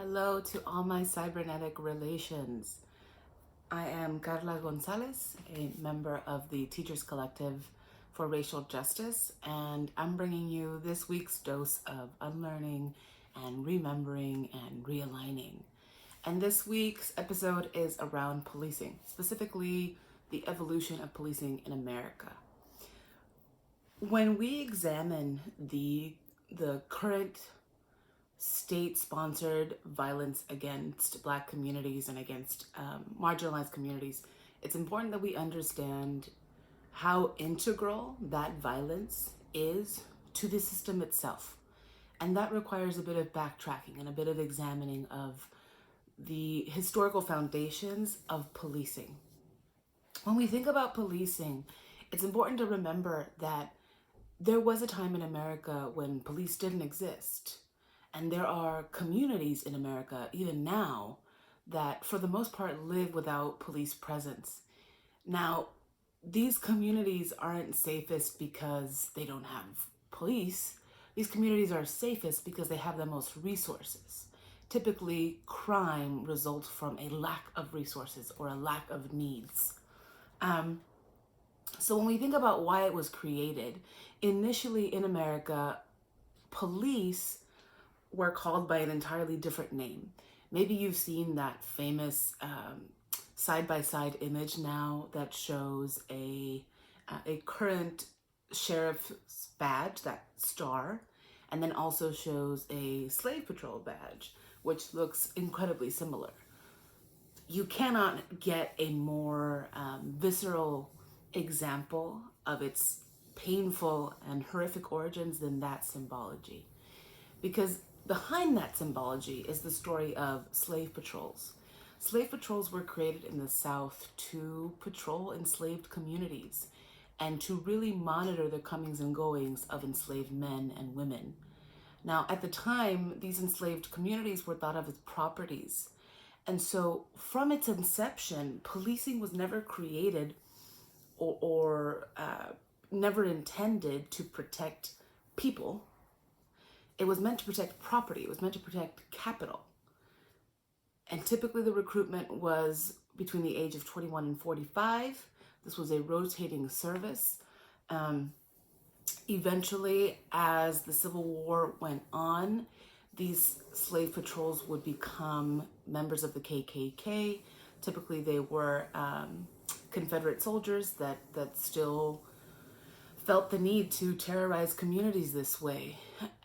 Hello to all my cybernetic relations. I am Carla Gonzalez, a member of the Teachers Collective for Racial Justice, and I'm bringing you this week's dose of unlearning and remembering and realigning. And this week's episode is around policing, specifically the evolution of policing in America. When we examine the current state-sponsored violence against Black communities and against marginalized communities, it's important that we understand how integral that violence is to the system itself. And that requires a bit of backtracking and a bit of examining of the historical foundations of policing. When we think about policing, it's important to remember that there was a time in America when police didn't exist. And there are communities in America, even now, that for the most part live without police presence. Now, these communities aren't safest because they don't have police. These communities are safest because they have the most resources. Typically, crime results from a lack of resources or a lack of needs. So when we think about why it was created, initially in America, police were called by an entirely different name. Maybe you've seen that famous side-by-side image now that shows a current sheriff's badge, that star, and then also shows a slave patrol badge, which looks incredibly similar. You cannot get a more visceral example of its painful and horrific origins than that symbology. Because behind that symbology is the story of slave patrols. Slave patrols were created in the South to patrol enslaved communities and to really monitor the comings and goings of enslaved men and women. Now, at the time, these enslaved communities were thought of as properties. And so from its inception, policing was never created or never intended to protect people. It was meant to protect property. It was meant to protect capital. And typically the recruitment was between the age of 21 and 45. This was a rotating service. Eventually, as the Civil War went on, these slave patrols would become members of the KKK. Typically they were Confederate soldiers that still felt the need to terrorize communities this way.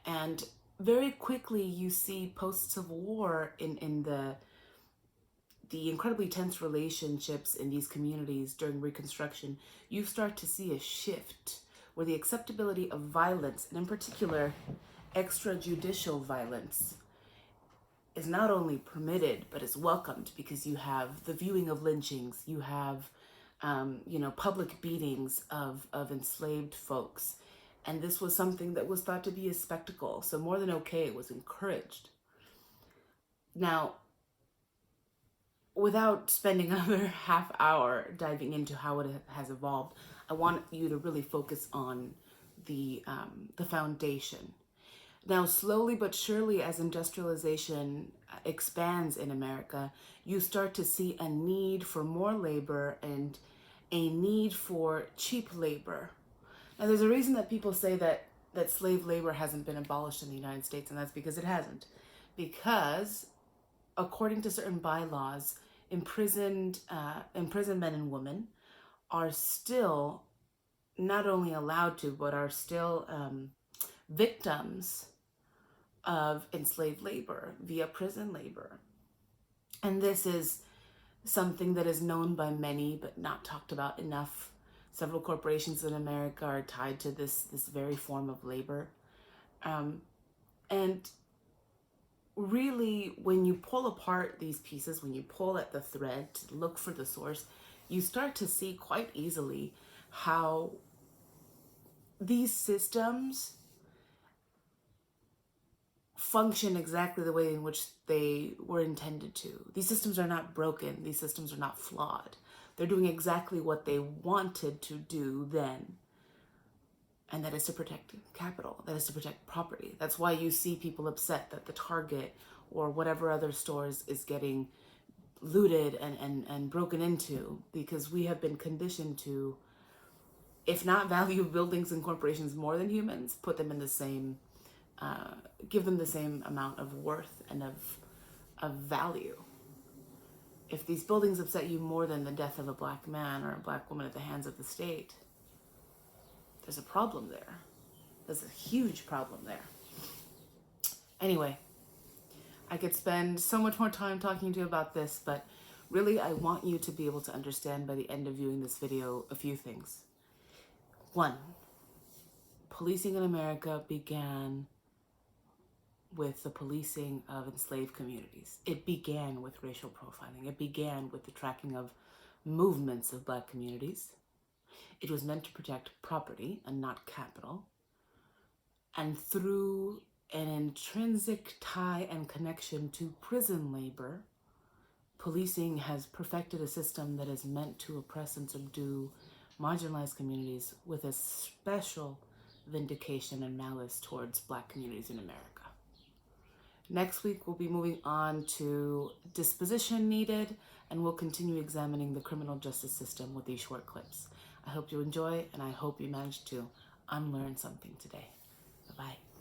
And very quickly you see post-Civil War in the incredibly tense relationships in these communities during Reconstruction, you start to see a shift where the acceptability of violence, and in particular extrajudicial violence, is not only permitted but is welcomed, because you have the viewing of lynchings, you have public beatings of enslaved folks. And this was something that was thought to be a spectacle. So more than okay, it was encouraged. Now, without spending another half hour diving into how it has evolved, I want you to really focus on the foundation. Now, slowly but surely, as industrialization expands in America, you start to see a need for more labor and a need for cheap labor. Now, there's a reason that people say that slave labor hasn't been abolished in the United States, and that's because it hasn't. Because, according to certain bylaws, imprisoned men and women are still not only allowed to, but are still victims of enslaved labor via prison labor. And this is something that is known by many but not talked about enough. Several corporations in America are tied to this very form of labor. And really, when you pull apart these pieces, when you pull at the thread to look for the source, you start to see quite easily how these systems function exactly the way in which they were intended to. These systems are not broken. These systems are not flawed. They're doing exactly what they wanted to do then. And that is to protect capital. That is to protect property. That's why you see people upset that the Target or whatever other stores is getting looted and broken into, because we have been conditioned to, if not value buildings and corporations more than humans, put them in the same, give them the same amount of worth and of value. If these buildings upset you more than the death of a black man or a black woman at the hands of the state, there's a problem there. There's a huge problem there. Anyway, I could spend so much more time talking to you about this, but really I want you to be able to understand by the end of viewing this video a few things. One, policing in America began with the policing of enslaved communities. It began with racial profiling. It began with the tracking of movements of black communities. It was meant to protect property and not capital. And through an intrinsic tie and connection to prison labor, policing has perfected a system that is meant to oppress and subdue marginalized communities with a special vindication and malice towards black communities in America. Next week, we'll be moving on to disposition needed, and we'll continue examining the criminal justice system with these short clips. I hope you enjoy, and I hope you managed to unlearn something today. Bye-bye.